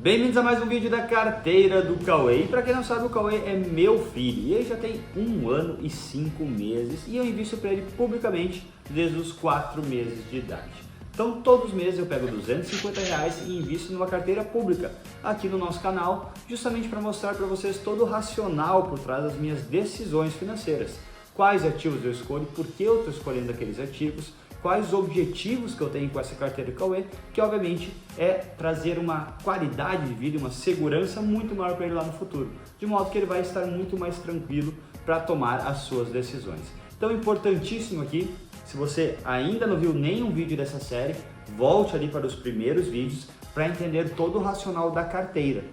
Bem-vindos a mais um vídeo da carteira do Cauê. E para quem não sabe, o Cauê é meu filho e ele já tem 1 ano e 5 meses e eu invisto para ele publicamente desde os 4 meses de idade. Então todos os meses eu pego R$250 e invisto numa carteira pública aqui no nosso canal, justamente para mostrar para vocês todo o racional por trás das minhas decisões financeiras. Quais ativos eu escolho, por que eu estou escolhendo aqueles ativos, quais os objetivos que eu tenho com essa carteira do Cauê, que obviamente é trazer uma qualidade de vida e uma segurança muito maior para ele lá no futuro, de modo que ele vai estar muito mais tranquilo para tomar as suas decisões. Então, importantíssimo aqui, se você ainda não viu nenhum vídeo dessa série, volte ali para os primeiros vídeos para entender todo o racional da carteira,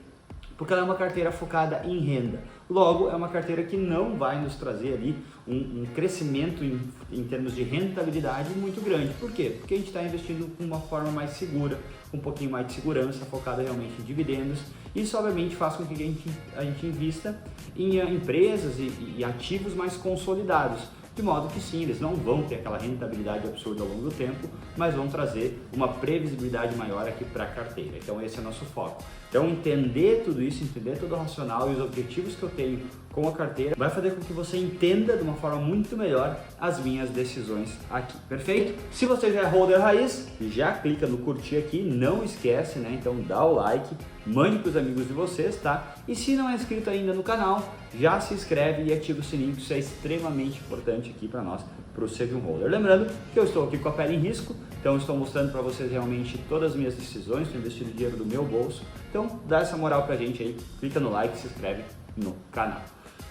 porque ela é uma carteira focada em renda. Logo, é uma carteira que não vai nos trazer ali um crescimento em termos de rentabilidade muito grande. Por quê? Porque a gente está investindo de uma forma mais segura, com um pouquinho mais de segurança, focada realmente em dividendos. Isso, obviamente, faz com que a gente invista em empresas e ativos mais consolidados. De modo que sim, eles não vão ter aquela rentabilidade absurda ao longo do tempo, mas vão trazer uma previsibilidade maior aqui para a carteira. Então esse é o nosso foco. Então entender tudo isso, entender todo o racional e os objetivos que eu tenho com a carteira vai fazer com que você entenda de uma forma muito melhor as minhas decisões aqui, perfeito? Se você já é holder raiz, já clica no curtir aqui, não esquece, né? Então dá o like, mande para os amigos de vocês, tá? E se não é inscrito ainda no canal, já se inscreve e ativa o sininho, que isso é extremamente importante aqui para nós, para o Save um Holder. Lembrando que eu estou aqui com a pele em risco, então eu estou mostrando para vocês realmente todas as minhas decisões, estou investindo dinheiro do meu bolso. Então dá essa moral pra gente aí, clica no like e se inscreve no canal.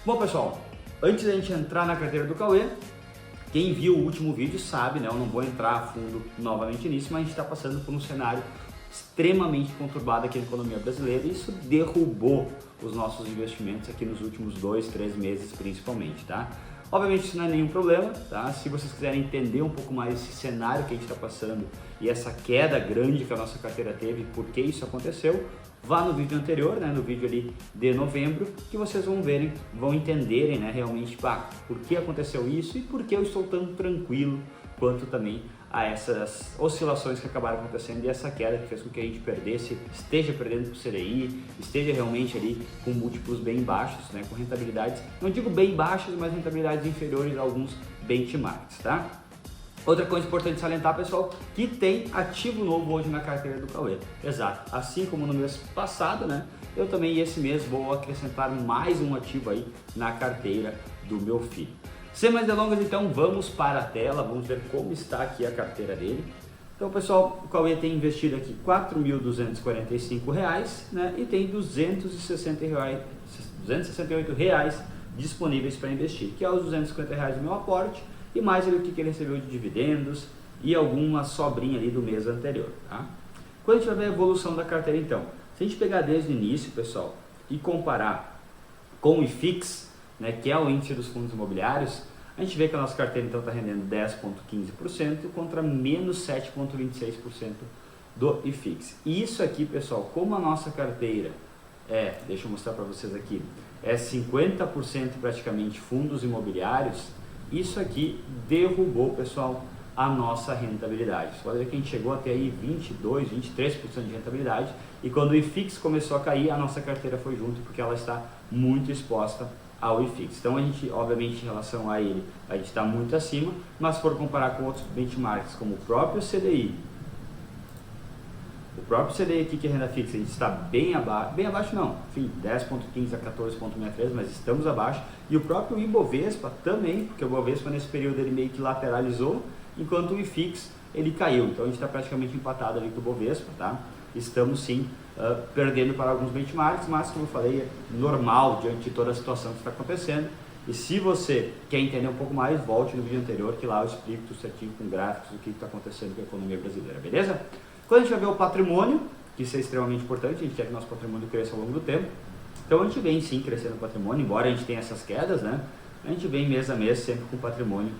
Bom pessoal, antes da gente entrar na carteira do Cauê, quem viu o último vídeo sabe, né? Eu não vou entrar a fundo novamente nisso, mas a gente está passando por um cenário extremamente conturbado aqui na economia brasileira e isso derrubou os nossos investimentos aqui nos últimos 2, 3 meses principalmente, tá? Obviamente isso não é nenhum problema, tá? Se vocês quiserem entender um pouco mais esse cenário que a gente está passando e essa queda grande que a nossa carteira teve, por que isso aconteceu, vá no vídeo anterior, né, no vídeo ali de novembro, que vocês vão entenderem, né, realmente por que aconteceu isso e por que eu estou tão tranquilo quanto também a essas oscilações que acabaram acontecendo e essa queda que fez com que a gente esteja perdendo para o CDI, esteja realmente ali com múltiplos bem baixos, né, com rentabilidades, não digo bem baixas, mas rentabilidades inferiores a alguns benchmarks, tá? Outra coisa importante salientar, pessoal, que tem ativo novo hoje na carteira do Cauê. Exato, assim como no mês passado, né, eu também esse mês vou acrescentar mais um ativo aí na carteira do meu filho. Sem mais delongas, então, vamos para a tela, vamos ver como está aqui a carteira dele. Então, pessoal, o Cauê tem investido aqui R$ 4.245, né, e tem R$ 268 disponíveis para investir, que é os R$ 250 do meu aporte, e mais ali o que ele recebeu de dividendos e alguma sobrinha ali do mês anterior, tá? Quando a gente vai ver a evolução da carteira, então, se a gente pegar desde o início, pessoal, e comparar com o IFIX, né, que é o índice dos fundos imobiliários, a gente vê que a nossa carteira então está rendendo 10,15% contra menos 7,26% do IFIX. E isso aqui, pessoal, como a nossa carteira deixa eu mostrar para vocês aqui, é 50% praticamente fundos imobiliários, isso aqui derrubou, pessoal, a nossa rentabilidade. Você pode ver que a gente chegou até aí 22, 23% de rentabilidade e quando o IFIX começou a cair, a nossa carteira foi junto porque ela está muito exposta ao IFIX. Então a gente, obviamente, em relação a ele, a gente está muito acima, mas se for comparar com outros benchmarks como o próprio CDI, aqui que é renda fixa, a gente está bem abaixo não, enfim, 10,15 a 14,63, mas estamos abaixo, e o próprio Ibovespa também, porque o Ibovespa nesse período ele meio que lateralizou, enquanto o IFIX ele caiu, então a gente está praticamente empatado ali com o Ibovespa, tá? Estamos sim perdendo para alguns benchmarks, mas como eu falei, é normal diante de toda a situação que está acontecendo. E se você quer entender um pouco mais, volte no vídeo anterior que lá eu explico tudo certinho com gráficos o que está acontecendo com a economia brasileira, beleza? Quando a gente vai ver o patrimônio, que isso é extremamente importante, a gente quer que nosso patrimônio cresça ao longo do tempo, então a gente vem sim crescendo o patrimônio, embora a gente tenha essas quedas, né? A gente vem mês a mês sempre com o patrimônio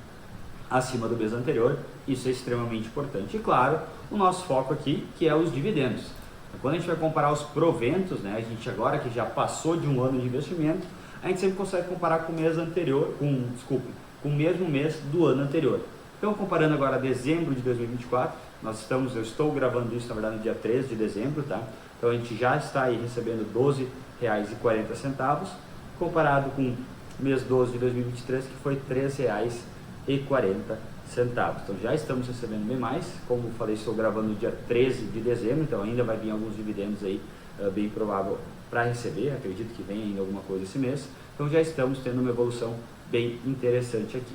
acima do mês anterior, isso é extremamente importante. E claro, o nosso foco aqui, que é os dividendos. Quando a gente vai comparar os proventos, né, a gente agora que já passou de 1 ano de investimento, a gente sempre consegue comparar com o mês anterior, com o mesmo mês do ano anterior. Então, comparando agora dezembro de 2024, eu estou gravando isso, na verdade, no dia 13 de dezembro, tá? Então a gente já está aí recebendo R$ 12,40, comparado com o mês 12 de 2023, que foi R$ 3,40. Então já estamos recebendo bem mais. Como falei, estou gravando no dia 13 de dezembro, então ainda vai vir alguns dividendos aí, bem provável para receber. Acredito que venha ainda alguma coisa esse mês. Então já estamos tendo uma evolução bem interessante aqui.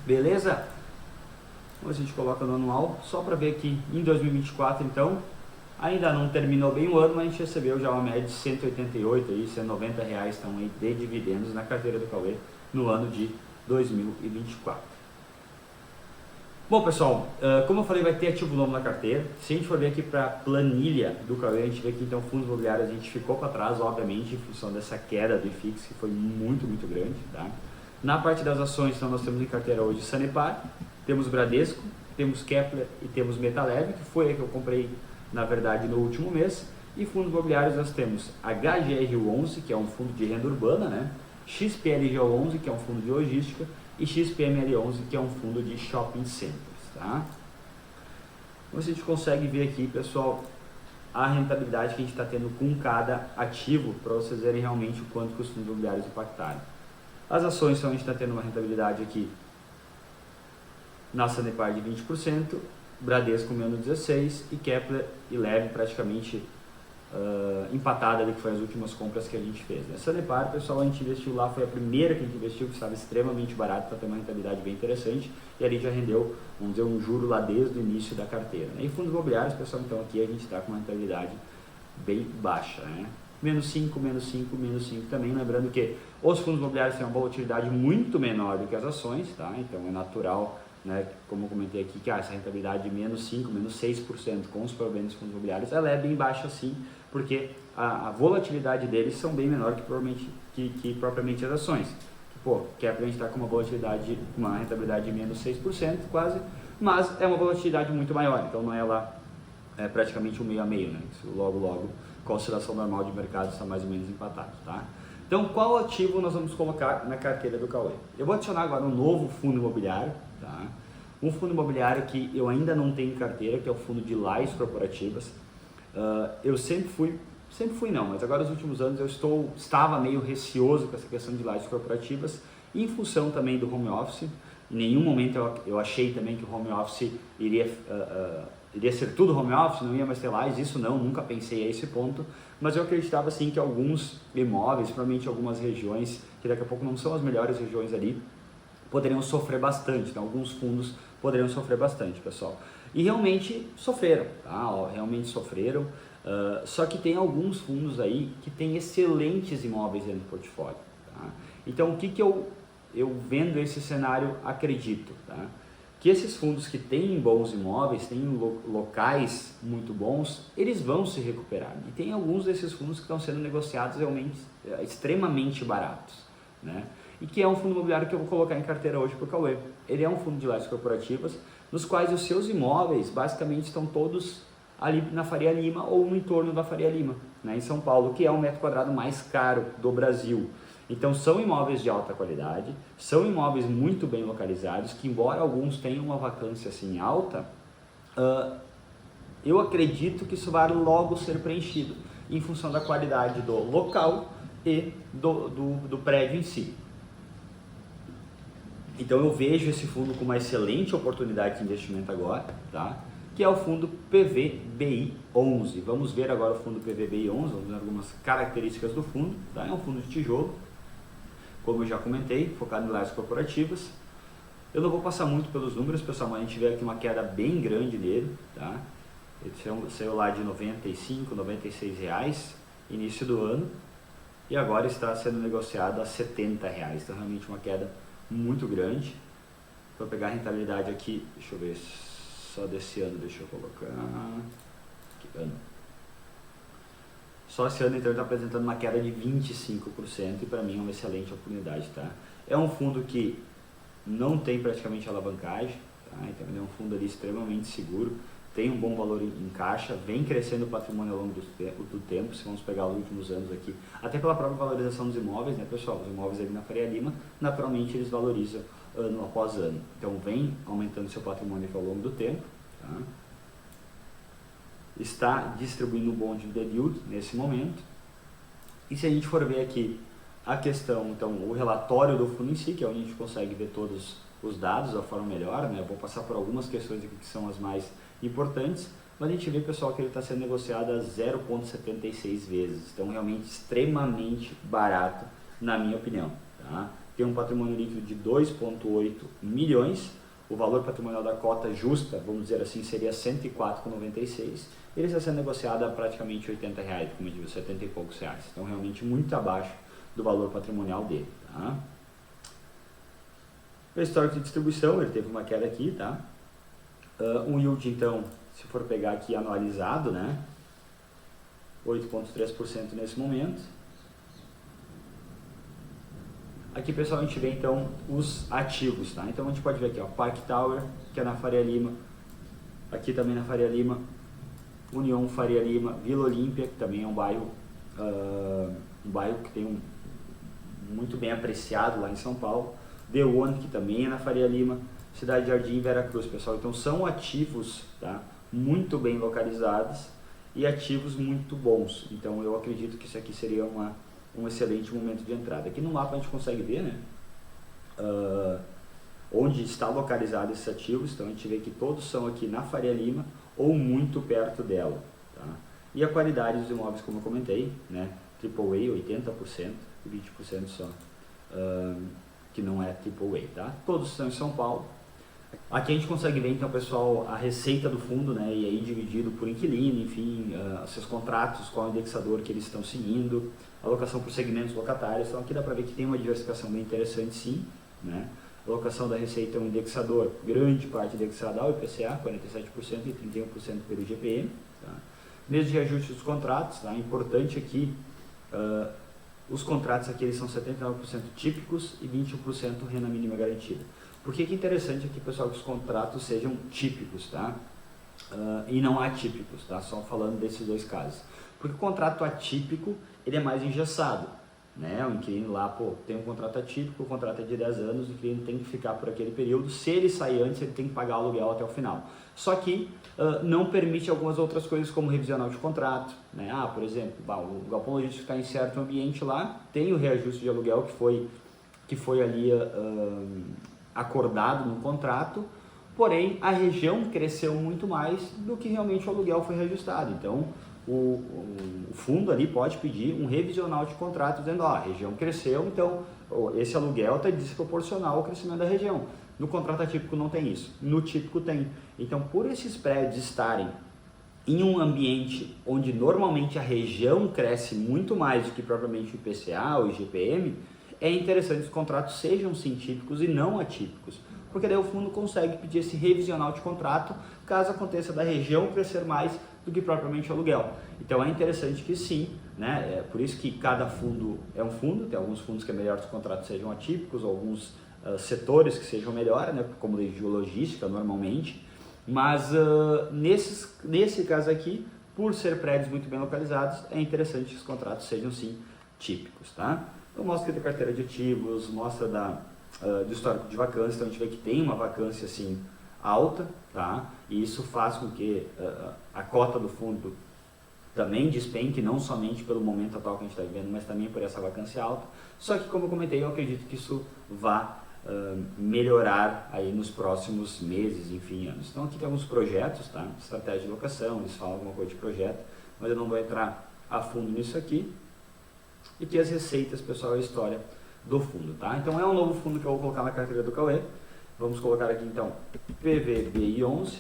Beleza? Então a gente coloca no anual, só para ver que em 2024, então, ainda não terminou bem o ano, mas a gente recebeu já uma média de 188, aí, R$190 estão aí de dividendos na carteira do Cauê no ano de 2024. Bom, pessoal, como eu falei, vai ter ativo novo na carteira. Se a gente for ver aqui para a planilha do Cauê, a gente vê que então fundos imobiliários a gente ficou para trás, obviamente, em função dessa queda do IFIX, que foi muito grande, tá? Na parte das ações, então, nós temos em carteira hoje Sanepar, temos Bradesco, temos Kepler e temos Metaleve, que foi a que eu comprei, na verdade, no último mês. E fundos imobiliários nós temos HGR11, que é um fundo de renda urbana, né? XPLG11, que é um fundo de logística, e XPML11, que é um fundo de shopping centers, tá? Então a gente consegue ver aqui, pessoal, a rentabilidade que a gente está tendo com cada ativo, para vocês verem realmente o quanto que os fundos imobiliários impactaram. As ações, então, a gente está tendo uma rentabilidade aqui na Sanepar de 20%, Bradesco menos 16% e Kepler e Leve praticamente empatada ali, que foi as últimas compras que a gente fez. Né? Sanepar, pessoal, a gente investiu lá, foi a primeira que a gente investiu, que estava extremamente barato para ter uma rentabilidade bem interessante, e ali já rendeu, vamos dizer, um juro lá desde o início da carteira. Né? E fundos imobiliários, pessoal, então aqui a gente está com uma rentabilidade bem baixa, né? Menos 5, menos 5, menos 5 também, lembrando que os fundos imobiliários têm uma volatilidade muito menor do que as ações, tá? Então é natural, né, como eu comentei aqui, que essa rentabilidade de menos 5, menos 6% com os proventos dos fundos imobiliários, ela é bem baixa sim, porque a volatilidade deles são bem menor que propriamente as ações. Pô, Kepler a gente está com uma volatilidade, uma rentabilidade de menos 6% quase, mas é uma volatilidade muito maior, então não é lá praticamente um meio a meio, né? Isso logo com a oscilação normal de mercado está mais ou menos empatado, tá? Então qual ativo nós vamos colocar na carteira do Cauê? Eu vou adicionar agora um novo fundo imobiliário, tá? Um fundo imobiliário que eu ainda não tenho em carteira, que é o fundo de lajes corporativas. Eu sempre fui não, mas agora nos últimos anos eu estava meio receoso com essa questão de lajes corporativas, em função também do home office. Em nenhum momento eu achei também que o home office iria ser tudo home office, não ia mais ter lajes, isso não, nunca pensei a esse ponto, mas eu acreditava sim que alguns imóveis, provavelmente algumas regiões, que daqui a pouco não são as melhores regiões ali, poderiam sofrer bastante, então alguns fundos poderiam sofrer bastante, pessoal. E realmente sofreram, tá? Realmente sofreram, só que tem alguns fundos aí que tem excelentes imóveis dentro do portfólio, tá? Então o que eu vendo esse cenário acredito, tá? Que esses fundos que têm bons imóveis, têm locais muito bons, eles vão se recuperar. E tem alguns desses fundos que estão sendo negociados realmente extremamente baratos, né? E que é um fundo imobiliário que eu vou colocar em carteira hoje para o Cauê. Ele é um fundo de lajes corporativas, nos quais os seus imóveis basicamente estão todos ali na Faria Lima ou no entorno da Faria Lima, né, em São Paulo, que é o metro quadrado mais caro do Brasil. Então são imóveis de alta qualidade, são imóveis muito bem localizados, que embora alguns tenham uma vacância assim alta, eu acredito que isso vai logo ser preenchido, em função da qualidade do local e do prédio em si. Então eu vejo esse fundo com uma excelente oportunidade de investimento agora, tá? Que é o fundo PVBI11. Vamos ver agora o fundo PVBI11, vamos ver algumas características do fundo, tá? É um fundo de tijolo, como eu já comentei, focado em lajes corporativas. Eu não vou passar muito pelos números, pessoal, mas a gente vê aqui uma queda bem grande dele, tá? Ele saiu lá de R$ 95, R$ 96 reais, início do ano, e agora está sendo negociado a R$ 70 reais. Então realmente uma queda muito grande. Vou pegar a rentabilidade aqui, deixa eu ver, só desse ano, deixa eu colocar, que ano? Só esse ano então está apresentando uma queda de 25% e para mim é uma excelente oportunidade, tá? É um fundo que não tem praticamente alavancagem, tá? Então ele é um fundo ali extremamente seguro, tem um bom valor em caixa, vem crescendo o patrimônio ao longo do tempo, se vamos pegar os últimos anos aqui, até pela própria valorização dos imóveis, né, pessoal? Os imóveis ali na Faria Lima, naturalmente eles valorizam ano após ano, então vem aumentando seu patrimônio ao longo do tempo, tá? está distribuindo um bom dividend yield nesse momento. E se a gente for ver aqui a questão, então, o relatório do fundo em si, que é onde a gente consegue ver todos os dados da forma melhor, né? Vou passar por algumas questões aqui que são as mais importantes, mas a gente vê, pessoal, que ele está sendo negociado a 0,76 vezes, então realmente extremamente barato, na minha opinião. Tá? Tem um patrimônio líquido de 2,8 milhões, o valor patrimonial da cota justa, vamos dizer assim, seria 104,96, ele está sendo negociado a praticamente R$80, como eu digo, 70 e poucos reais, então realmente muito abaixo do valor patrimonial dele. Tá? O histórico de distribuição, ele teve uma queda aqui, tá? Um yield, então, se for pegar aqui anualizado, né, 8,3% nesse momento. Aqui, pessoal, a gente vê então os ativos, tá? Então a gente pode ver aqui, ó, Park Tower, que é na Faria Lima, aqui também na Faria Lima, União Faria Lima, Vila Olímpia, que também é um bairro que tem muito bem apreciado lá em São Paulo, The One, que também é na Faria Lima, Cidade Jardim e Veracruz, pessoal. Então são ativos, tá, muito bem localizados e ativos muito bons. Então eu acredito que isso aqui seria um excelente momento de entrada. Aqui no mapa a gente consegue ver, né, onde está localizado esses ativos. Então a gente vê que todos são aqui na Faria Lima ou muito perto dela. Tá? E a qualidade dos imóveis, como eu comentei, né, AAA 80% e 20% só que não é AAA. Tá? Todos estão em São Paulo. Aqui a gente consegue ver, então, pessoal, a receita do fundo, né, e aí dividido por inquilino, enfim, seus contratos, qual é o indexador que eles estão seguindo, alocação por segmentos locatários. Então aqui dá para ver que tem uma diversificação bem interessante, sim, né? Alocação da receita é um indexador, grande parte indexada ao IPCA, 47% e 31% pelo IGPM. Tá? Mês de reajuste dos contratos, tá? Importante aqui, os contratos aqui eles são 79% típicos e 21% renda mínima garantida. Por que é interessante aqui, pessoal, que os contratos sejam típicos, tá? E não atípicos, tá? Só falando desses dois casos. Porque o contrato atípico, ele é mais engessado, né? O inquilino lá, pô, tem um contrato atípico, o contrato é de 10 anos, o inquilino tem que ficar por aquele período. Se ele sair antes, ele tem que pagar o aluguel até o final. Só que não permite algumas outras coisas, como revisional de contrato, né? Por exemplo, o galpão logístico está em certo ambiente lá, tem o reajuste de aluguel que foi ali acordado no contrato, porém a região cresceu muito mais do que realmente o aluguel foi reajustado. Então o fundo ali pode pedir um revisional de contrato dizendo, ó, a região cresceu, então esse aluguel está desproporcional ao crescimento da região. No contrato atípico não tem isso, no típico tem. Então, por esses prédios estarem em um ambiente onde normalmente a região cresce muito mais do que propriamente o IPCA ou o IGPM, é interessante que os contratos sejam sim típicos e não atípicos, porque daí o fundo consegue pedir esse revisional de contrato caso aconteça da região crescer mais do que propriamente o aluguel. Então é interessante que sim, né? É por isso que cada fundo é um fundo, tem alguns fundos que é melhor que os contratos sejam atípicos, alguns setores que sejam melhor, né? Como logística normalmente, mas nesse caso aqui, por ser prédios muito bem localizados, é interessante que os contratos sejam sim típicos, tá? Então mostra aqui da carteira de ativos, mostra do histórico de vacância. Então a gente vê que tem uma vacância assim alta, tá? E isso faz com que a cota do fundo também despenque, não somente pelo momento atual que a gente está vivendo, mas também por essa vacância alta. Só que, como eu comentei, eu acredito que isso vá melhorar aí nos próximos meses, enfim, anos. Então aqui tem alguns projetos, tá? Estratégia de locação, eles falam alguma coisa de projeto, mas eu não vou entrar a fundo nisso aqui. E aqui as receitas, pessoal, a história do fundo, tá? Então é um novo fundo que eu vou colocar na carteira do Cauê. Vamos colocar aqui então PVBI11,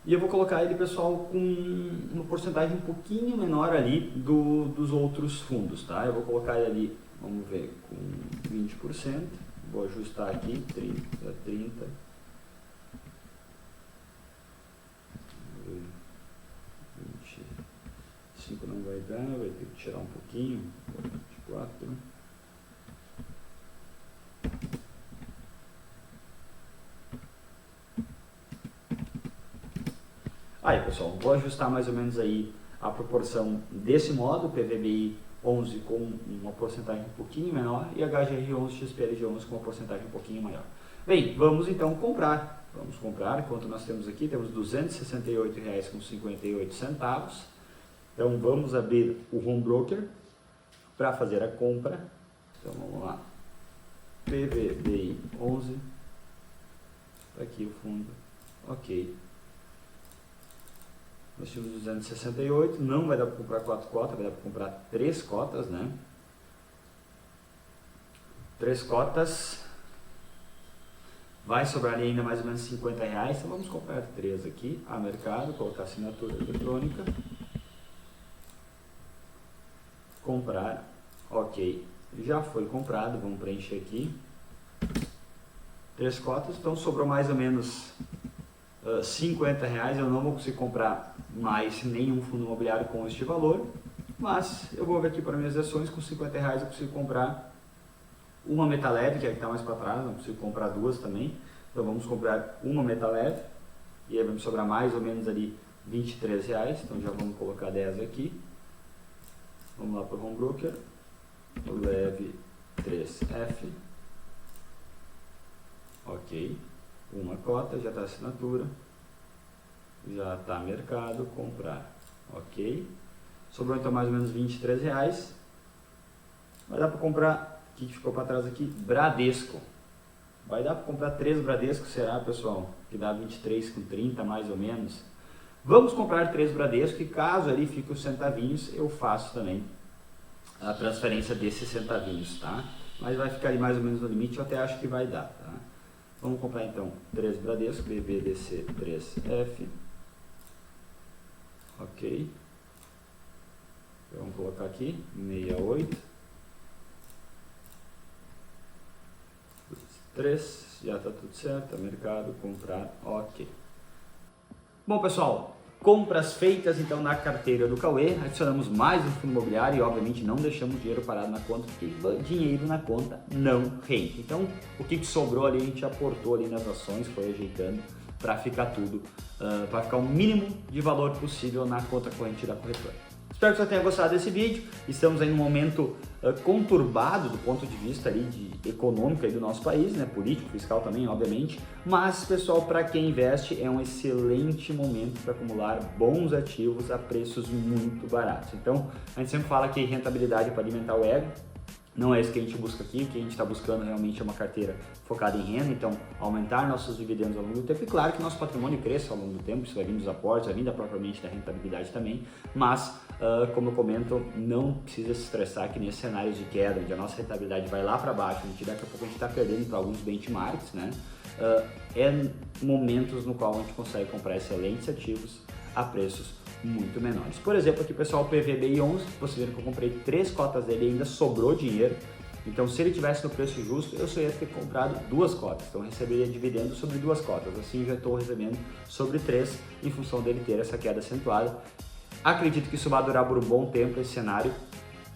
e eu vou colocar ele, pessoal, com uma porcentagem um pouquinho menor ali dos outros fundos, tá? Eu vou colocar ele ali, vamos ver, com 20%, vou ajustar aqui, 30. 5 não vai dar, vai ter que tirar um pouquinho, 24. Aí, pessoal, vou ajustar mais ou menos aí a proporção desse modo, PVBI 11 com uma porcentagem um pouquinho menor e HGR 11, XPLG 11 com uma porcentagem um pouquinho maior. Bem, vamos então comprar. Vamos comprar, quanto nós temos aqui? Temos R$ 268,58. Então vamos abrir o Home Broker para fazer a compra. Então vamos lá. PVBI 11. Aqui o fundo. Ok. Nós temos 268, não vai dar para comprar 4 cotas, vai dar para comprar 3 cotas, né? 3 cotas. Vai sobrar ali ainda mais ou menos R$50, então vamos comprar 3 aqui, a mercado, colocar assinatura eletrônica. Comprar, ok. Já foi comprado, vamos preencher aqui. 3 cotas, então sobrou mais ou menos R$50, eu não vou conseguir comprar mais nenhum fundo imobiliário com este valor, mas eu vou ver aqui para minhas ações, com R$50 eu consigo comprar uma Metaleve, que é a que está mais para trás, não consigo comprar 2 também, então vamos comprar uma Metaleve, e aí vai me sobrar mais ou menos ali R$23, então já vamos colocar 10 aqui, vamos lá para o Home Broker, Leve 3F, ok. Uma cota, já está assinatura, já está mercado, comprar, ok. Sobrou então mais ou menos R$23, vai dar para comprar, o que ficou para trás aqui? Bradesco, vai dar para comprar 3 Bradesco, será pessoal? Que dá 23,30 mais ou menos. Vamos comprar 3 Bradesco e caso ali fique os centavinhos, eu faço também a transferência desses centavinhos, tá? Mas vai ficar ali mais ou menos no limite, eu até acho que vai dar, tá? Vamos comprar então 3 Bradesco, BBDC 3F, ok, vamos colocar aqui, 68, 3, já está tudo certo, mercado, comprar, ok. Bom pessoal, compras feitas então na carteira do Cauê, adicionamos mais um fundo imobiliário e obviamente não deixamos dinheiro parado na conta, porque dinheiro na conta não rende. Então o que sobrou ali a gente aportou ali nas ações, foi ajeitando para ficar tudo, para ficar o mínimo de valor possível na conta corrente da corretora. Espero que você tenha gostado desse vídeo. Estamos em um momento conturbado do ponto de vista ali econômico aí do nosso país, né? Político, fiscal também, obviamente. Mas, pessoal, para quem investe é um excelente momento para acumular bons ativos a preços muito baratos. Então, a gente sempre fala que rentabilidade é para alimentar o ego. Não é isso que a gente busca aqui, o que a gente está buscando realmente é uma carteira focada em renda, então aumentar nossos dividendos ao longo do tempo, e claro que nosso patrimônio cresça ao longo do tempo, isso vai vir dos aportes, vai vir propriamente da rentabilidade também, mas como eu comento, não precisa se estressar que nesse cenário de queda, onde a nossa rentabilidade vai lá para baixo, daqui a pouco a gente está perdendo para alguns benchmarks, né? É momentos no qual a gente consegue comprar excelentes ativos a preços muito menores. Por exemplo, aqui pessoal, o PVBI 11, vocês viram que eu comprei 3 cotas dele e ainda sobrou dinheiro. Então, se ele tivesse no preço justo, eu só ia ter comprado 2 cotas. Então, eu receberia dividendo sobre 2 cotas. Assim, já estou recebendo sobre 3 em função dele ter essa queda acentuada. Acredito que isso vai durar por um bom tempo esse cenário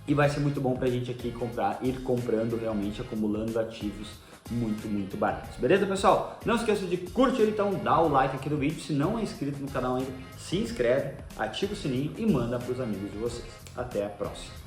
e vai ser muito bom para a gente aqui ir comprando realmente, acumulando ativos muito baratos. Beleza, pessoal? Não esqueça de curtir, então dá o like aqui no vídeo. Se não é inscrito no canal ainda, se inscreve, ativa o sininho e manda para os amigos de vocês. Até a próxima!